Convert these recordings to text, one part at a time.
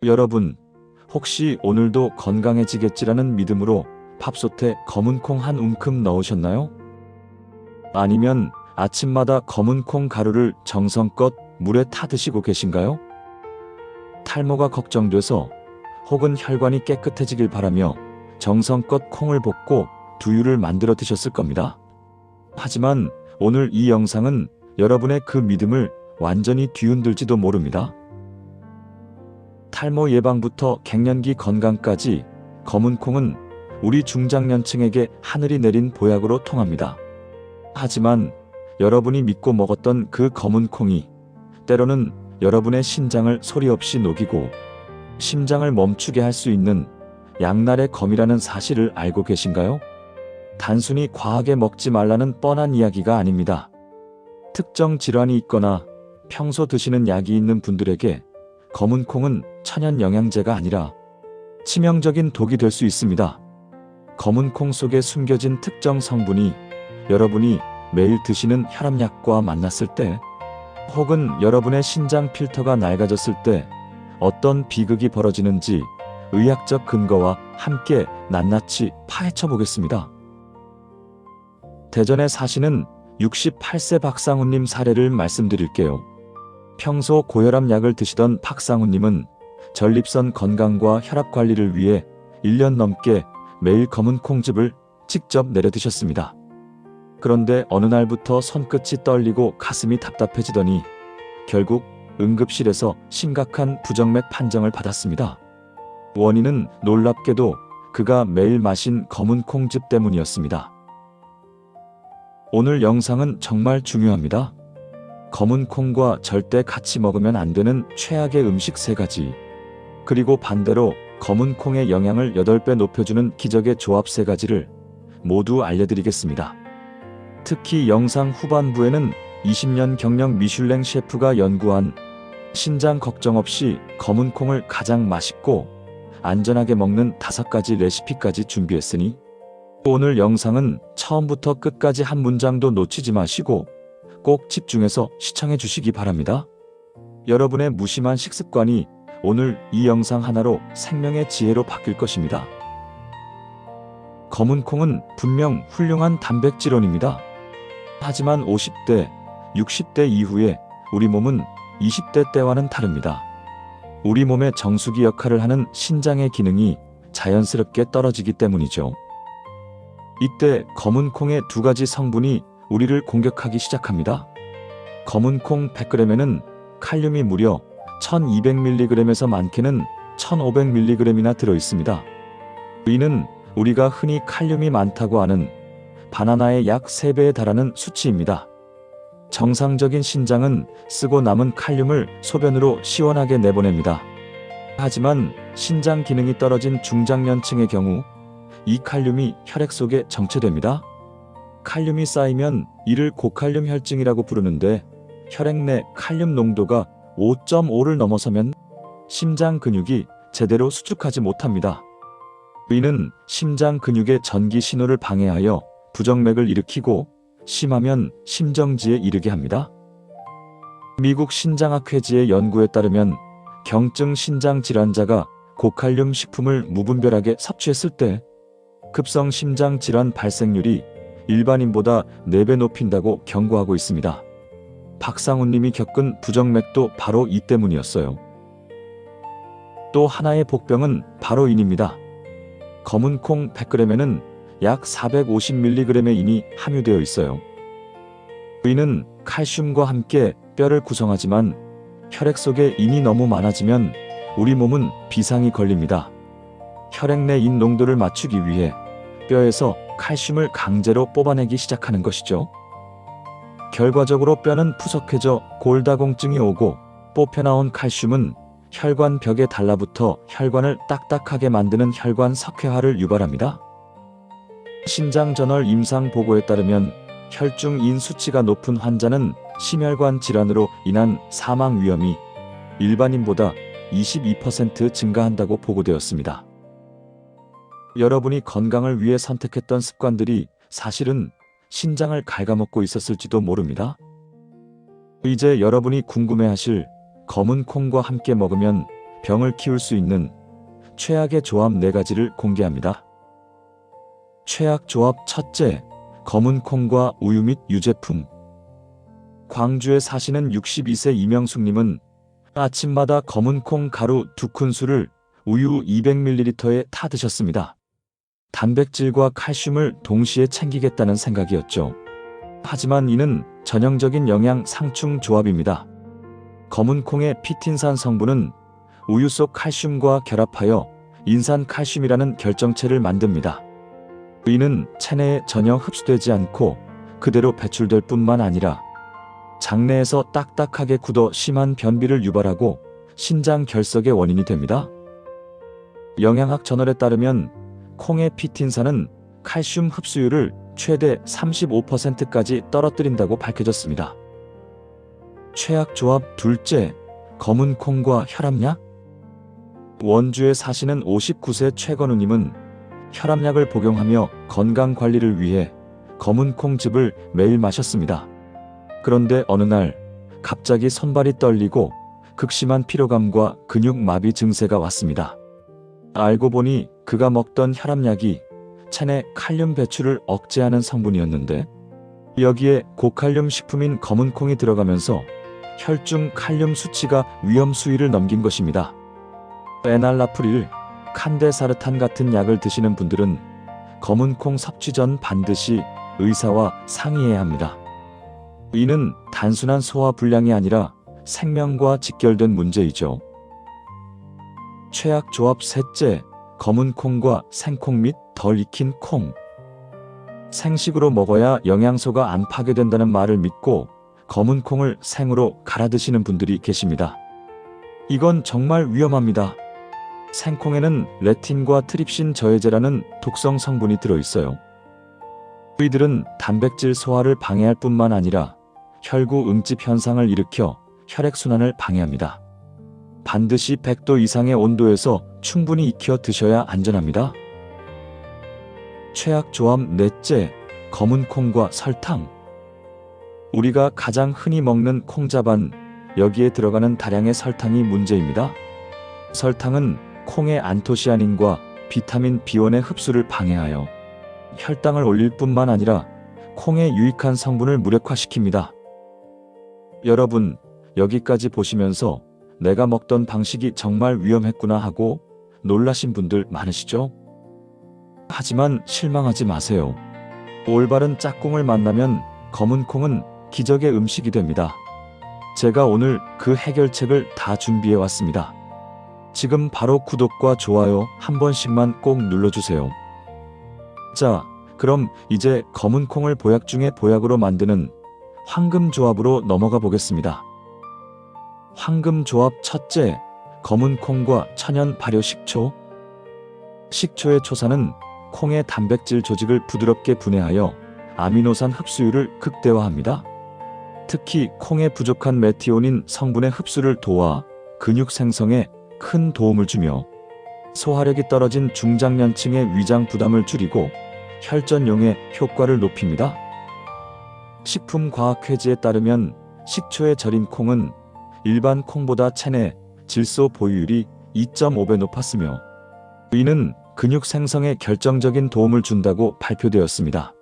여러분, 혹시 오늘도 건강해지겠지라는 믿음으로 밥솥에 검은 콩 한 움큼 넣으셨나요? 아니면 아침마다 검은 콩 가루를 정성껏 물에 타 드시고 계신가요? 탈모가 걱정돼서 혹은 혈관이 깨끗해지길 바라며 정성껏 콩을 볶고 두유를 만들어 드셨을 겁니다. 하지만 오늘 이 영상은 여러분의 그 믿음을 완전히 뒤흔들지도 모릅니다. 탈모 예방부터 갱년기 건강까지 검은 콩은 우리 중장년층에게 하늘이 내린 보약으로 통합니다. 하지만 여러분이 믿고 먹었던 그 검은 콩이 때로는 여러분의 신장을 소리 없이 녹이고 심장을 멈추게 할 수 있는 양날의 검이라는 사실을 알고 계신가요? 단순히 과하게 먹지 말라는 뻔한 이야기가 아닙니다. 특정 질환이 있거나 평소 드시는 약이 있는 분들에게 검은 콩은 천연 영양제가 아니라 치명적인 독이 될 수 있습니다. 검은 콩 속에 숨겨진 특정 성분이 여러분이 매일 드시는 혈압약과 만났을 때 혹은 여러분의 신장 필터가 낡아졌을 때 어떤 비극이 벌어지는지 의학적 근거와 함께 낱낱이 파헤쳐 보겠습니다. 대전에 사시는 68세 박상훈님 사례를 말씀드릴게요. 평소 고혈압 약을 드시던 박상훈님은 전립선 건강과 혈압 관리를 위해 1년 넘게 매일 검은 콩즙을 직접 내려 드셨습니다. 그런데 어느 날부터 손끝이 떨리고 가슴이 답답해지더니 결국 응급실에서 심각한 부정맥 판정을 받았습니다. 원인은 놀랍게도 그가 매일 마신 검은 콩즙 때문이었습니다. 오늘 영상은 정말 중요합니다. 검은 콩과 절대 같이 먹으면 안 되는 최악의 음식 3가지, 그리고 반대로 검은 콩의 영양을 8배 높여주는 기적의 조합 3가지를 모두 알려드리겠습니다. 특히 영상 후반부에는 20년 경력 미슐랭 셰프가 연구한 신장 걱정 없이 검은 콩을 가장 맛있고 안전하게 먹는 5가지 레시피까지 준비했으니 오늘 영상은 처음부터 끝까지 한 문장도 놓치지 마시고 꼭 집중해서 시청해 주시기 바랍니다. 여러분의 무심한 식습관이 오늘 이 영상 하나로 생명의 지혜로 바뀔 것입니다. 검은 콩은 분명 훌륭한 단백질원입니다. 하지만 50대, 60대 이후에 우리 몸은 20대 때와는 다릅니다. 우리 몸의 정수기 역할을 하는 신장의 기능이 자연스럽게 떨어지기 때문이죠. 이때 검은 콩의 2가지 성분이 우리를 공격하기 시작합니다. 검은 콩 100g에는 칼륨이 무려 1200mg에서 많게는 1500mg이나 들어있습니다. 이는 우리가 흔히 칼륨이 많다고 하는 바나나의 약 3배에 달하는 수치입니다. 정상적인 신장은 쓰고 남은 칼륨을 소변으로 시원하게 내보냅니다. 하지만 신장 기능이 떨어진 중장년층의 경우 이 칼륨이 혈액 속에 정체됩니다. 칼륨이 쌓이면 이를 고칼륨 혈증이라고 부르는데 혈액 내 칼륨 농도가 5.5를 넘어서면 심장 근육이 제대로 수축하지 못합니다. 이는 심장 근육의 전기 신호를 방해하여 부정맥을 일으키고 심하면 심정지에 이르게 합니다. 미국 신장학회지의 연구에 따르면 경증 신장 질환자가 고칼륨 식품을 무분별하게 섭취했을 때 급성 심장 질환 발생률이 일반인보다 4배 높인다고 경고하고 있습니다. 박상훈님이 겪은 부정맥도 바로 이 때문이었어요. 또 하나의 복병은 바로 인입니다. 검은 콩 100g에는 약 450mg의 인이 함유되어 있어요. 인은 칼슘과 함께 뼈를 구성하지만 혈액 속에 인이 너무 많아지면 우리 몸은 비상이 걸립니다. 혈액 내 인 농도를 맞추기 위해 뼈에서 칼슘을 강제로 뽑아내기 시작하는 것이죠. 결과적으로 뼈는 푸석해져 골다공증이 오고 뽑혀나온 칼슘은 혈관 벽에 달라붙어 혈관을 딱딱하게 만드는 혈관 석회화를 유발합니다. 신장저널 임상 보고에 따르면 혈중인 수치가 높은 환자는 심혈관 질환으로 인한 사망 위험이 일반인보다 22% 증가한다고 보고되었습니다. 여러분이 건강을 위해 선택했던 습관들이 사실은 신장을 갉아먹고 있었을지도 모릅니다. 이제 여러분이 궁금해하실 검은 콩과 함께 먹으면 병을 키울 수 있는 최악의 조합 4가지를 공개합니다. 최악 조합 첫째, 검은 콩과 우유 및 유제품. 광주에 사시는 62세 이명숙님은 아침마다 검은 콩 가루 2큰술을 우유 200ml에 타 드셨습니다. 단백질과 칼슘을 동시에 챙기겠다는 생각이었죠. 하지만 이는 전형적인 영양 상충 조합입니다. 검은 콩의 피틴산 성분은 우유 속 칼슘과 결합하여 인산칼슘이라는 결정체를 만듭니다. 이는 체내에 전혀 흡수되지 않고 그대로 배출될 뿐만 아니라 장내에서 딱딱하게 굳어 심한 변비를 유발하고 신장 결석의 원인이 됩니다. 영양학 저널에 따르면 콩의 피틴산은 칼슘 흡수율을 최대 35%까지 떨어뜨린다고 밝혀졌습니다. 최악 조합 둘째, 검은 콩과 혈압약. 원주에 사시는 59세 최건우님은 혈압약을 복용하며 건강관리를 위해 검은 콩즙을 매일 마셨습니다. 그런데 어느 날 갑자기 손발이 떨리고 극심한 피로감과 근육마비 증세가 왔습니다. 알고 보니 그가 먹던 혈압약이 체내 칼륨 배출을 억제하는 성분이었는데 여기에 고칼륨 식품인 검은 콩이 들어가면서 혈중 칼륨 수치가 위험 수위를 넘긴 것입니다. 에날라프릴, 칸데사르탄 같은 약을 드시는 분들은 검은 콩 섭취 전 반드시 의사와 상의해야 합니다. 이는 단순한 소화 불량이 아니라 생명과 직결된 문제이죠. 최악 조합 셋째, 검은 콩과 생콩 및 덜 익힌 콩. 생식으로 먹어야 영양소가 안 파괴된다는 말을 믿고 검은 콩을 생으로 갈아 드시는 분들이 계십니다. 이건 정말 위험합니다. 생콩에는 레틴과 트립신 저해제라는 독성 성분이 들어있어요. 이들은 단백질 소화를 방해할 뿐만 아니라 혈구 응집 현상을 일으켜 혈액순환을 방해합니다. 반드시 100도 이상의 온도에서 충분히 익혀 드셔야 안전합니다. 최악 조합 넷째, 검은 콩과 설탕. 우리가 가장 흔히 먹는 콩자반, 여기에 들어가는 다량의 설탕이 문제입니다. 설탕은 콩의 안토시아닌과 비타민 B1의 흡수를 방해하여 혈당을 올릴 뿐만 아니라 콩의 유익한 성분을 무력화시킵니다. 여러분, 여기까지 보시면서 내가 먹던 방식이 정말 위험했구나 하고 놀라신 분들 많으시죠? 하지만 실망하지 마세요. 올바른 짝꿍을 만나면 검은 콩은 기적의 음식이 됩니다. 제가 오늘 그 해결책을 다 준비해 왔습니다. 지금 바로 구독과 좋아요 한 번씩만 꼭 눌러주세요. 자, 그럼 이제 검은 콩을 보약 중에 보약으로 만드는 황금 조합으로 넘어가 보겠습니다. 황금 조합 첫째, 검은 콩과 천연 발효 식초. 식초의 초산은 콩의 단백질 조직을 부드럽게 분해하여 아미노산 흡수율을 극대화합니다. 특히 콩에 부족한 메티오닌 성분의 흡수를 도와 근육 생성에 큰 도움을 주며 소화력이 떨어진 중장년층의 위장 부담을 줄이고 혈전용의 효과를 높입니다. 식품과학회지에 따르면 식초에 절인 콩은 일반 콩보다 체내 질소 보유율이 2.5배 높았으며 이는 근육 생성에 결정적인 도움을 준다고 발표되었습니다.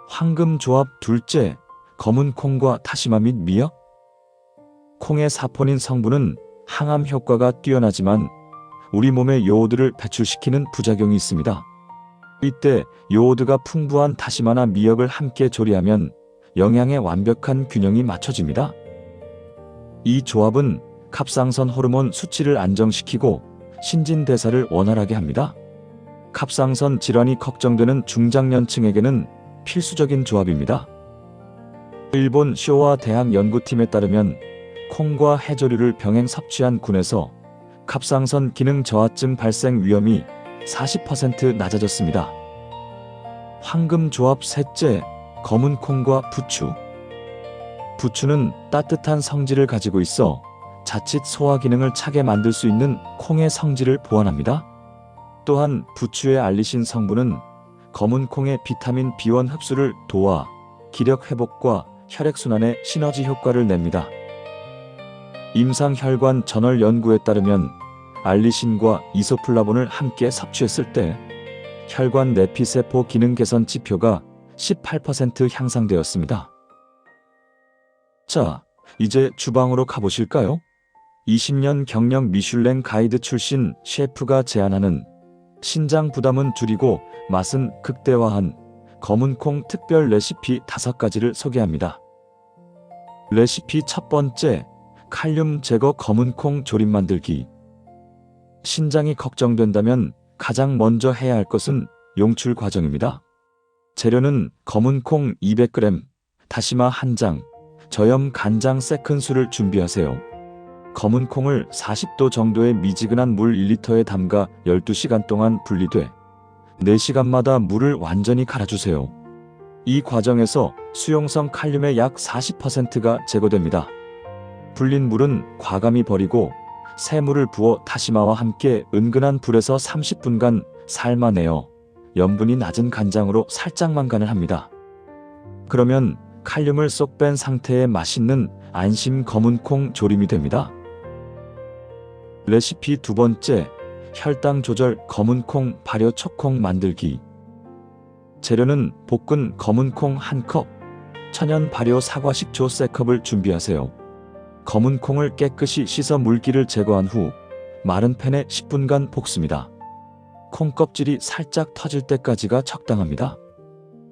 황금 조합 둘째, 검은 콩과 다시마 및 미역. 콩의 사포닌 성분은 항암 효과가 뛰어나지만 우리 몸에 요오드를 배출시키는 부작용이 있습니다. 이때 요오드가 풍부한 다시마나 미역을 함께 조리하면 영양의 완벽한 균형이 맞춰집니다. 이 조합은 갑상선 호르몬 수치를 안정시키고 신진대사를 원활하게 합니다. 갑상선 질환이 걱정되는 중장년층에게는 필수적인 조합입니다. 일본 쇼와 대학 연구팀에 따르면 콩과 해조류를 병행 섭취한 군에서 갑상선 기능 저하증 발생 위험이 40% 낮아졌습니다. 황금 조합 셋째, 검은 콩과 부추. 부추는 따뜻한 성질을 가지고 있어 자칫 소화 기능을 차게 만들 수 있는 콩의 성질을 보완합니다. 또한 부추의 알리신 성분은 검은 콩의 비타민 B1 흡수를 도와 기력 회복과 혈액순환에 시너지 효과를 냅니다. 임상혈관 전월 연구에 따르면 알리신과 이소플라본을 함께 섭취했을 때 혈관 내피세포 기능 개선 지표가 18% 향상되었습니다. 자, 이제 주방으로 가보실까요? 20년 경력 미슐랭 가이드 출신 셰프가 제안하는 신장 부담은 줄이고 맛은 극대화한 검은콩 특별 레시피 5가지를 소개합니다. 레시피 첫 번째, 칼륨 제거 검은콩 조림 만들기. 신장이 걱정된다면 가장 먼저 해야 할 것은 용출 과정입니다. 재료는 검은콩 200g, 다시마 1장, 저염 간장 세큰술을 준비하세요. 검은 콩을 40도 정도의 미지근한 물 1리터에 담가 12시간 동안 분리돼 4시간마다 물을 완전히 갈아주세요. 이 과정에서 수용성 칼륨의 약 40%가 제거됩니다. 불린 물은 과감히 버리고 새 물을 부어 다시마와 함께 은근한 불에서 30분간 삶아내어 염분이 낮은 간장으로 살짝만 간을 합니다. 그러면 칼륨을 쏙 뺀 상태의 맛있는 안심 검은콩 조림이 됩니다. 레시피 두 번째, 혈당 조절 검은콩 발효 초콩 만들기. 재료는 볶은 검은콩 1컵, 천연 발효 사과 식초 3컵을 준비하세요. 검은콩을 깨끗이 씻어 물기를 제거한 후 마른 팬에 10분간 볶습니다. 콩 껍질이 살짝 터질 때까지가 적당합니다.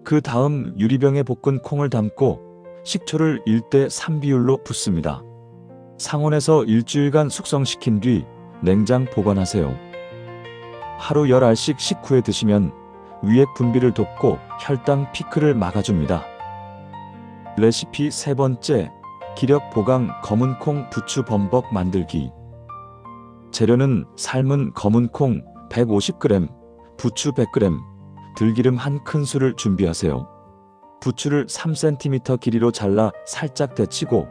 그 다음 유리병에 볶은 콩을 담고 식초를 1대3 비율로 붓습니다. 상온에서 일주일간 숙성시킨 뒤 냉장 보관하세요. 하루 10알씩 식후에 드시면 위액 분비를 돕고 혈당 피크를 막아줍니다. 레시피 세 번째, 기력 보강 검은콩 부추 범벅 만들기. 재료는 삶은 검은콩 150g, 부추 100g, 들기름 1큰술을 준비하세요. 부추를 3cm 길이로 잘라 살짝 데치고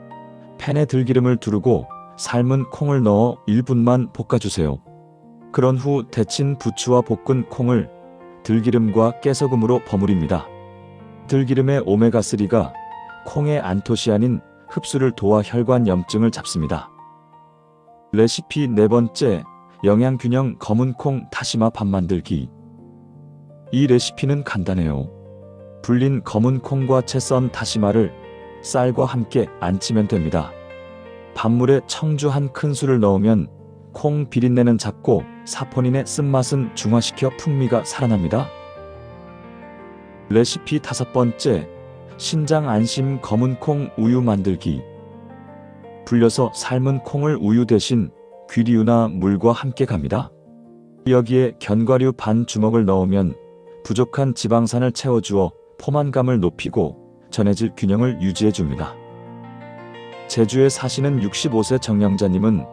팬에 들기름을 두르고 삶은 콩을 넣어 1분만 볶아주세요. 그런 후 데친 부추와 볶은 콩을 들기름과 깨소금으로 버무립니다. 들기름의 오메가3가 콩의 안토시아닌 흡수를 도와 혈관 염증을 잡습니다. 레시피 네 번째, 영양균형 검은콩 다시마 밥 만들기. 이 레시피는 간단해요. 불린 검은콩과 채 썬 다시마를 쌀과 함께 안치면 됩니다. 밥물에 청주 1큰술을 넣으면 콩 비린내는 잡고 사포닌의 쓴맛은 중화시켜 풍미가 살아납니다. 레시피 다섯 번째, 신장 안심 검은콩 우유 만들기. 불려서 삶은 콩을 우유 대신 귀리유나 물과 함께 갑니다. 여기에 견과류 반 주먹을 넣으면 부족한 지방산을 채워주어 포만감을 높이고 전해질 균형을 유지해줍니다. 제주에 사시는 65세 정영자님은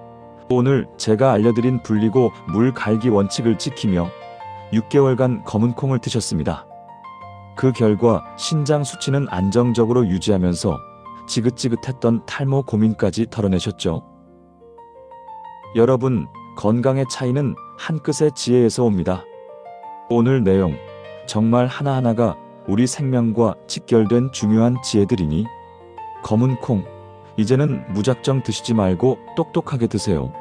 오늘 제가 알려드린 불리고 물 갈기 원칙을 지키며 6개월간 검은콩을 드셨습니다. 그 결과 신장 수치는 안정적으로 유지하면서 지긋지긋했던 탈모 고민까지 덜어내셨죠. 여러분, 건강의 차이는 한 끗의 지혜에서 옵니다. 오늘 내용 정말 하나하나가 우리 생명과 직결된 중요한 지혜들이니 검은 콩, 이제는 무작정 드시지 말고 똑똑하게 드세요.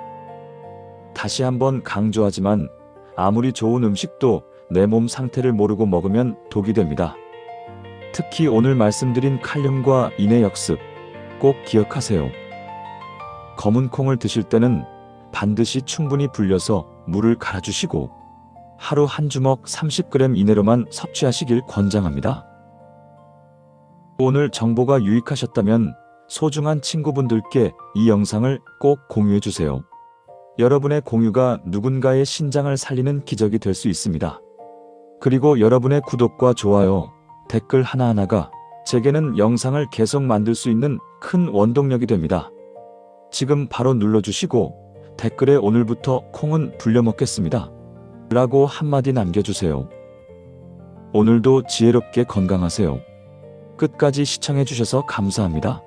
다시 한번 강조하지만 아무리 좋은 음식도 내 몸 상태를 모르고 먹으면 독이 됩니다. 특히 오늘 말씀드린 칼륨과 인의 역습 꼭 기억하세요. 검은 콩을 드실 때는 반드시 충분히 불려서 물을 갈아주시고 하루 한 주먹 30g 이내로만 섭취하시길 권장합니다. 오늘 정보가 유익하셨다면 소중한 친구분들께 이 영상을 꼭 공유해주세요. 여러분의 공유가 누군가의 신장을 살리는 기적이 될 수 있습니다. 그리고 여러분의 구독과 좋아요, 댓글 하나하나가 제게는 영상을 계속 만들 수 있는 큰 원동력이 됩니다. 지금 바로 눌러주시고 댓글에 오늘부터 콩은 불려 먹겠습니다 라고 한마디 남겨주세요. 오늘도 지혜롭게 건강하세요. 끝까지 시청해주셔서 감사합니다.